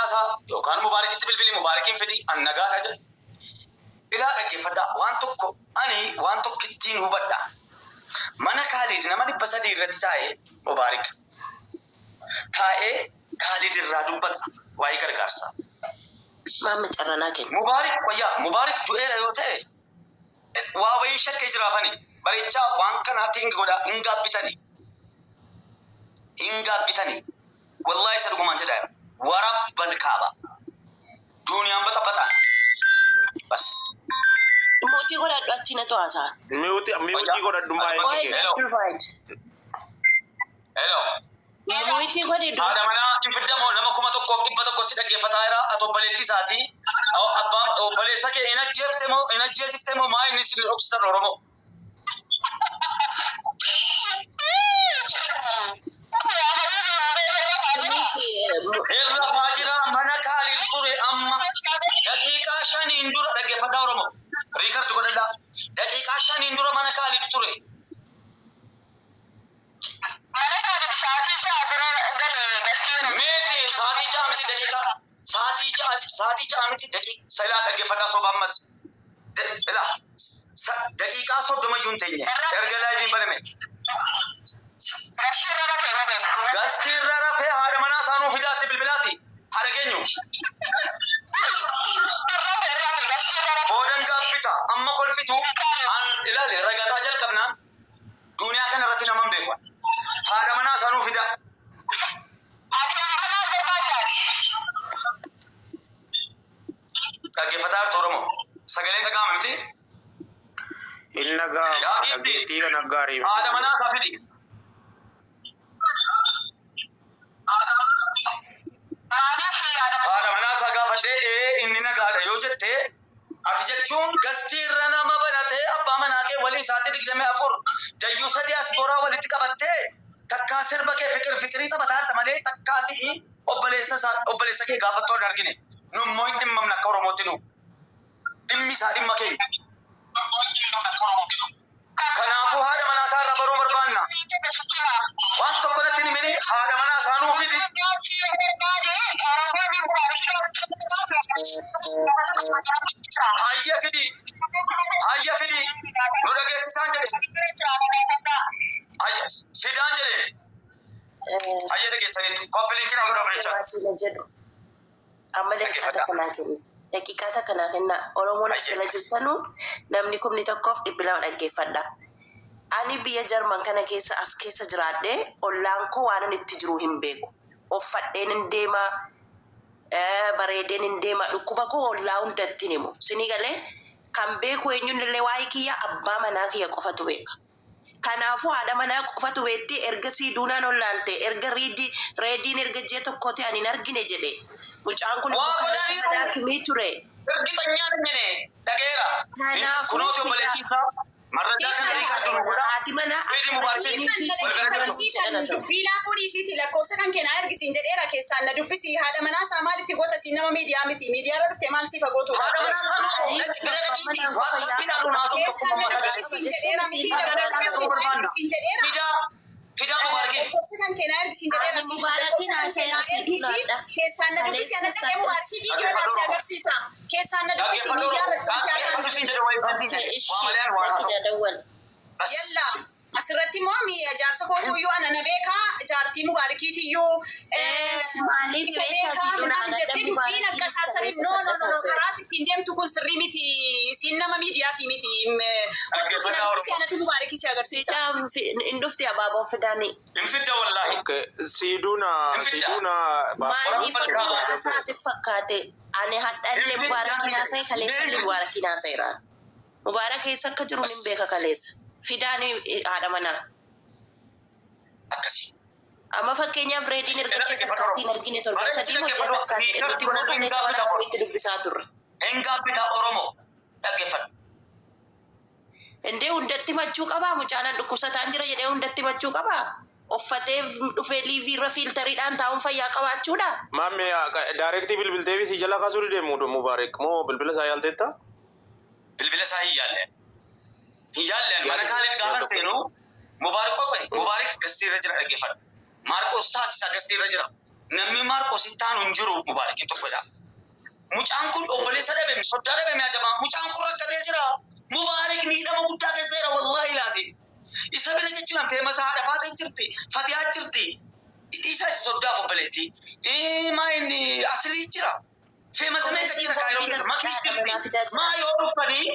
manasa yokan Mubarak itti bilbili Mubarakin fidi annaga aja ila dhaggeeffadha waan tokko ani waan tokko ittiin hubadha mana Khalid nama dhibba sadii irratti taa'ee Mubarak taa'ee Khalid irraa dubbata waa'ee gargaarsa maama carranaa kenna Mubarak du'eera yoo ta'e waa wayii shakkee jiraafani bareechaa waan kanaatiin godha hin gaabbitani wallahi sadgumaan jedhaa warabbal kaaba duniyaan bata bas Muti ko dadu ati na to asa. Muti ko dadu mai. Hello. Muti ko dadu. Ada mana infidda mo nama kuma tokko dibba tokko si dhaggeeffata ira ato baleetti saati abba baleessa ke ina jeefte mo mai ni si oxygen oromo. Ella fajira mana Khalid ture amma daqiiqa 5 indura dhaggeeffata oromo. Rikar tu kodada daqiiqa 5 indura mana Khalid ture mana Khalid saati jaadira gale gaskiina meti saati jaamiti daqiiqa saati jaamiti daqiiqa sala dhaggeeffata sobammas ila daqiiqa 30 yuntenye ergalaa din baname gaskirra rafe hada mana sanu fidati bilbilati haragenyu Bodan gabbita amma kolfitu an ilale ragata jalqabna duniyaa kana irratti namam beekwa haada mana sanu fida dhaggeeffataa Oromo sagaleen dhaga'amti ilnaga dhageetii kan aggaarii haada mana safidi haada mana sagaafadhe inni nagaadha yoo jette ati jechuun gastiirra nama banate abbaa manaa kee walii isaatti 24 dayyuu sadii as boraa walitti qabattee takkaa sirba kee fikirii taphataadha malee takkaa si'i obboleessa kee gaafattoo hin argine nummoo hin dhimmamne akka Oromootti nu dhimmi isaa dhimma keenya kanaafuu haadha manaa isaa irraa baruu barbaanna waan tokko natti hin himini haadha manaa isaa nuu fidi hayya fidi nu dhageessisaan jedhe hayya fidaan jedhe hayya dhageessaniitu koppiliinkiin akka dabalecha amma daqiiqaa kana kenna Oromoon asila jirtanu namni kumni tokkoof dhibbilama dhaggeeffadha ani biyya Jarman kana keessa as keessa jiraadhe ollaan koo waan itti jiru hin beeku offadheen hin deema bareedeen hin deema dhukkuba koo ollaa hundatti himu sini galee kan beeku eenyuun illee waa'ee kiyya abbaa manaa kiyya qofatu beeka kanaafuu haadha manaa qofatu beetti erga siiduunaan ollaalte erga reediin erga ji'a tokkooti ani hin argine jedhe mucaan kun bakka kimii ture ergi banyaan nyene dhageera kunooti obboleessisaa marraja kana riikaatu godha haati manaa dubbiilaa kudhiisiiti lakkoofsa kan keenaa ergisiin jedheera keessaan na dubbisi haadha manaa isaa maalitti goota siin nama miidiyaa miti miidiyaarra dhuftee maal siif gootu haadha manaa keessaan na dubbisiin jedheera miti ergisiin jedheera fida Mubarak lakkoofsa kan keenaa ergisiin jedheera Mubarakin aseenaa keessaan na dubbisi ana dhaqee Mubarak viidiyoo naasi agarsiisa keessaan na dubbisi miidiyaarra yalla asirratti moomi jaarsa kootu iyyuu ana na beekaa jaartii Mubarakiitiyyuu maaliif beekaa jettee dubbiin akka saasaniif no karaa ittiin deemtu kun sirrii miti siin nama miidiyaatii miti kottuuti na dubbisi anatu Mubarakii si agarsiisa hin dhufti abaaboon fidaani hin fidda wallaahi siiduna maaliif asaasif fakkaate ani hadhallee Mubarakiin haasa'e kaleessallee Mubarakiin haasa'eera Mubarak keessa akka jiru hin beeka kaleessa fidaani haadha manaa akkasii amma fakkeenyaaf reediin ergachee takkaatiin argine torba sadii hojii bakkaatti nuti immoo kaleessa walaa itti dubbisaa turre engaabbita Oromoo dhaggeeffadhu indee hundatti machuu qabaa mucaalaan dhukkubsataan jira jedhee hundatti machuu qabaa uffatee dhufee liiviirra fiiltariidhaan taa'uun fayyaa qabaachuudha mamme daarektii bilbilteefi si jala kaasuu deemu Mubarak moo bilbila isaa yaalteetta bilbila isaa hin yaalleen mana Khalid gaafa seenu Mubarak qophee Mubarak gastiirra jira dhaggeeffadhu Maarqos taasisa gastiirra jira namni Maarqos ittaan hin jiru Mubaarakiin tokkodha. Mucaan kun obboleessa dhabe soddaa dhabe mi'a jamaa mucaan kun rakkatee jira. Mubaarak miidhama guddaa keessa jira wallahi laazim. Isa bira jechuun feemasa haadha faateen jirti fatiyaa jirti. Isa soddaaf obboleetti. Maa inni asilii jira. Feemasa meeqa jira kaayiroo keessa makii maa yoo dhufanii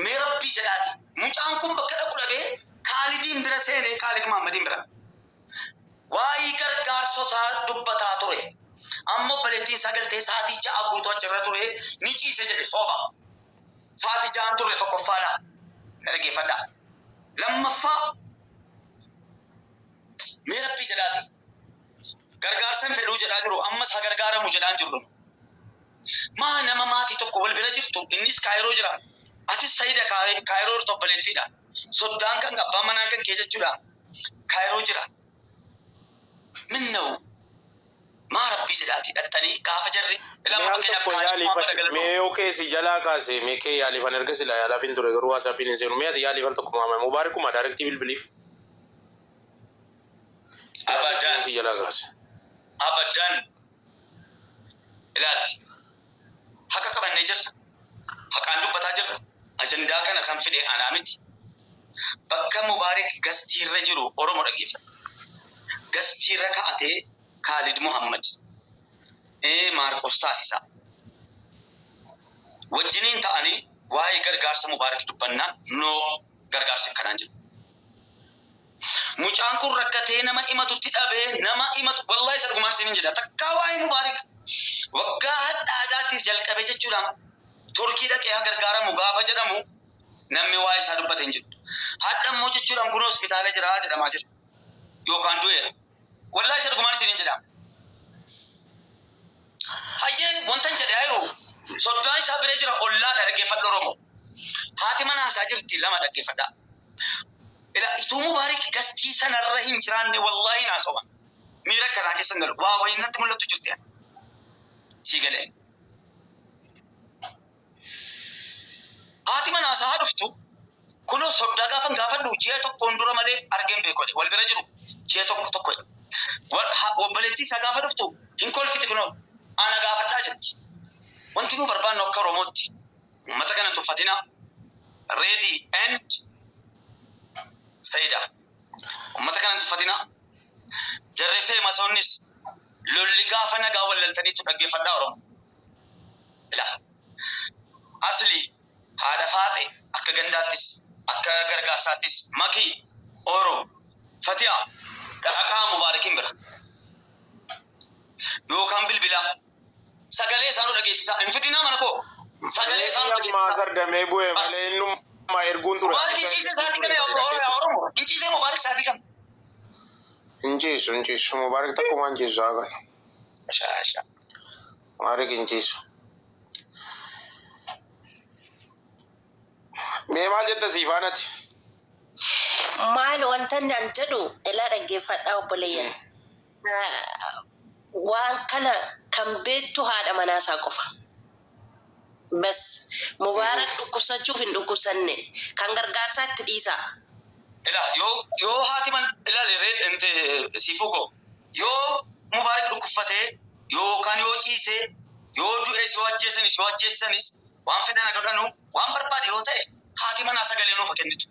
mee rabbii jedhaati. Mucaan kun bakka dhaqu dhabee Kaalidiin bira seenee Kaalid Mahammadiin bira. Waa'ee gargaarsotaa dubbataa ture. Amma obboleettiin sagaltee sa'aatii ja'a guutuu achirra ture ni ciise jedhe sooba. Sa'aatii ja'aan ture tokkoffaadha. Dhaggeeffadha. Lammaffaa mee rabbii jedhaati. Gargaarsan fedhuu jedhaa jiru ammas haa gargaaramu jedhaan jirru. Maa nama maatii tokko wal bira jirtu innis kaayiroo jira. Atis sayida kaayiroo obboleettiidha. Soddaan kan abbaan manaa kan kee jechuudha. Kaayiroo jira. Minna'u. Maa rabbii jedhaati dhattanii gaafa jarri mee keesi jalaa kaase mee kee yaalifan erga sila yaalaafin ture garuu waasaappiin hin seenu mee ati yaalifan tokko maama Mubaarikuma daarektii bilbiliif abadan si jalaa kaase abadan ilaal haka qabannee jirra haqaan dubbataa jirra ajandaa kana kan fide anaa miti bakka Mubaarik gastiirra jiru Oromoo dhaggeeffata gastiirra ka'atee Khalid Muhammad Maarqos taasisa. Wajjiniin ta'anii waa'ee gargaarsa Mubaarak dubbannaan noo gargaarsa kanaan jiru. Mucaan kun rakkatee nama himatutti dhabee nama himatu wallahi isa dhugumaan isin jedha takkaa waa'ee Mubaarak waggaa hadhaadhaatiif jalqabe jechuudhaan Turkii dhaqee gargaaramu gaafa jedhamu namni waa'ee isaa dubbate hin jiru. Hadhammoo jechuudhaan kun hospitaala jira jedhamaa jira yookaan du'eera. Wallahi isa dhugumaan isin jedha. Hayyee wanta jedhe ayiru soddaan isaa bira jira ollaadha dhaggeeffadha Oromoo. Haati mana isaa jirti lama dhaggeeffadha. Ila ituu Mubaarik gastii sanarra hin jiraanne wallahi naasoba. Miira kanaa keessa galu waa wayii natti mul'atu jirti. Sii galee. Haati mana isaa dhuftu kunoo soddaa gaafadhu ji'a tokkoon dura malee argeen beekode wal bira jiru ji'a tokko. Obboleettii isaa gaafa dhuftu hin kolfite kunoo ana gaafadhaa jirti. Wanti nu barbaannu akka Oromootti uummata kana tuffatina ready and sayida. Uummata kana tuffatina jarri feemasoonnis lolli gaafa nagaa wallaltaniitu dhaggeeffadhaa Oromoo. Ilaa asli haadha faaxe akka gandaattis akka gargaarsaattis makii Oromoo fatiyaa dhaqaa Mubaarakiin bira yookaan bilbila sagalee isaanii dhageessisa hin fidinaa mana koo sagalee isaanii dhageessisa maasar damee bu'ee malee innummaa erguun ture Mubaarak hinjiise isaatii kana Oromoo hinjiise Mubaarak isaatii kana hinjiisu Mubaarak takkuma hinjiisu haa Asha Mubaarak hinjiisu mee maal jetta siifaanati maal wanta nan jedhu ilaa dhaggeeffadhaa obboleeyyan. Waan kana kan beektu haadha manaasaa qofa. Bas Mubaarak dhukkubsachuuf hin dhukkubsanne kan gargaarsaatti dhiisaa. Ilaa yoo haati man ilaalee ente siifuko yoo Mubaarak dhukkubfatee yookaan yoo ciisee yoo du'ee si wajjeessanis waan fedhan agaranu waan barbaade yoo ta'e haati manaa sagalee nuuf kennitu.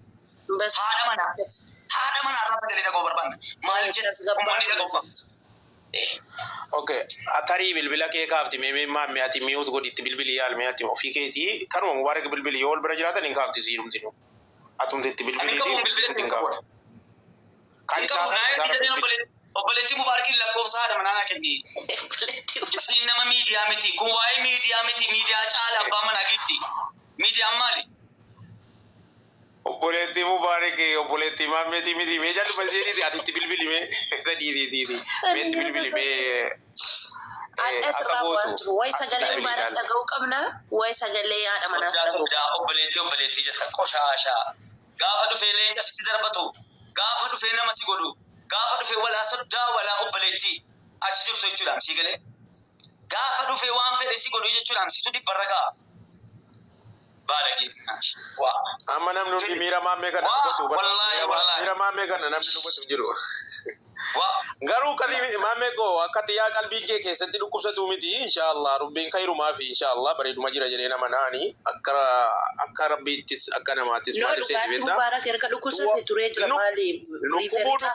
Haadha manaa irraa sagalee dhagoo barbaanna. Maal jedhu uummanni dhagoo Okay, atarii bilbila kee kaafti mee maammi ati mi'uut godhitti bilbili yaalme ati ofii keetii kanuma Mubaarak bilbili yoo ol bira jiraatan hin kaafti siirumti nu atumtitti bilbiliitii hin kaafti. Kan isaa obboleettii Mubaarakiin lakkoofsa haadha manaa kenni. Isiin nama miidiyaa miti kun waa'ee miidiyaa miti miidiyaa caala abbaa manaa giddi miidiyaan maali? Obboleettii Mubaarak obboleettii maammeetii miti mee jallu balseeniiti atitti bilbili mee sadiitiiti meetti bilbili mee Adda sirraa waan jiru wayi sagalee Mubaarak dhaga'uu qabna wayi sagalee haadha manaa dhaga'uu qabna. Obboleettii jetta qoshaashaa gaafa dhufee leenca sitti darbatu gaafa dhufee nama si godhu gaafa dhufee walaa soddaa walaa obboleettii achi jirtu jechuudhaan sii galee gaafa dhufee waan fedhe si godhu jechuudhaan situ dhibbarra ga'a. Balagi. Wa. Amma namni hundi miira maammee kana dubbatu. Miira maammee kana namni dubbatu jiru. Wa. Garuu kadii maammee koo akka xiyyaa qalbii kee keessatti dhukkubsatu miti inshallah rabbiin khayrumaa fi inshallah bareeduma jira jedhee nama naani akka rabbiittis akka namaattis No, dhugaatii mubaarak erga dhukkubsate turee jira maali?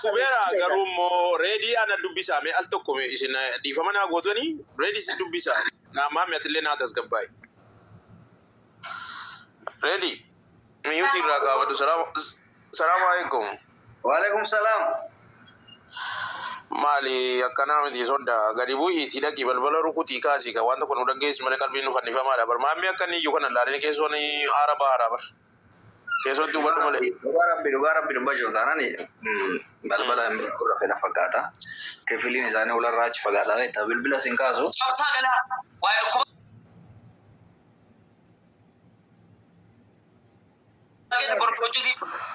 Kubeera garuu immoo reedii ana dubbisaame al tokko isin dhiifama naa gootanii reedii si dubbisa naa maammee atillee naa tasgabbaa'e. Ready? Miyuti irraa kaawwadhu. Salaamu alaikum. Waalaikum salaam. Maali akkanaa miti sodda gadi bu'iitii dhaqii balbala rukutii kaasii kan wanta kun nu dhaggeessu malee qalbiin nu fannifamaadha bar maammee akkanni iyyuu kana laalee keessoon araba bar keessootti hubadhu malee. Dhugaa rabbi dubbachuu taanani balbala irra fedha fakkaata. Kifiliin isaanii ularraa achi fagaata ta'e bilbila sin kaasu. Cabsaa galaa. Waa'ee dhukkuba.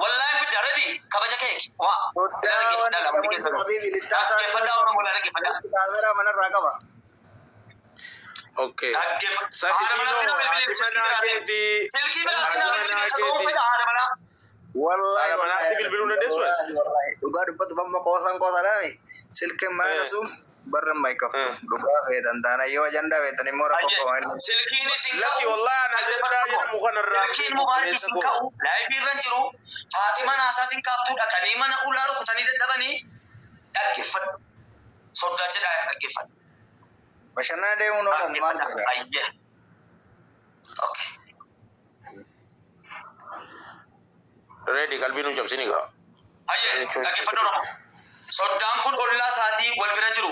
Wallahi fi daradi kabaja kee wa okay wallahi dhugaa dubbatu famma qoosan qoosanaami silkeen maana sun barra maikaftu dhugaa feetan taana yoo ajanda feetan immoo rakkoo qaban silkiin isin laki wallahi ana ajandaa jedhamu kanarraa silkiin mubaarak isin ka'u laayibii irra jiru haati mana asaasin kaabtuu dhaqanii mana ulaa rukutanii dadhabanii dhaggeeffadhu soddaa jedhaa dhaggeeffadhu. bashannana deemuun oolan maal ta'a? Ayya. Okay. ready qalbii nu cabsini gaa. Ayya dhaggeeffadhu Oromoo. Soddaan kun ollaa isaatii wal bira jiru.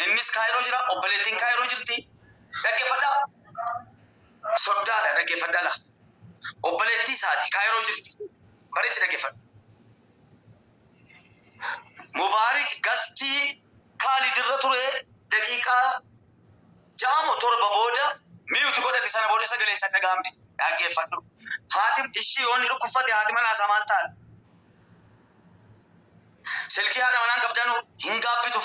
Innis kaayiroo jira, obboleettiin kaayiroo jirti. Dhaggeeffadhaa. Soddaadha dhaggeeffadhaa. Obboleettii isaatii kaayiroo jirti. Bareechi dhaggeeffadhu. Mubaarik gastii kaalidirra ture daqiiqaa 6 torba booda miyuutu godhate sana booda sagaleen isa dhagahamne dhaggeeffadhu. Haati ishii yoonni dhukkubfate haati manaa samaan taate. Silkii haadha manaan qabdanu hin gaabbitu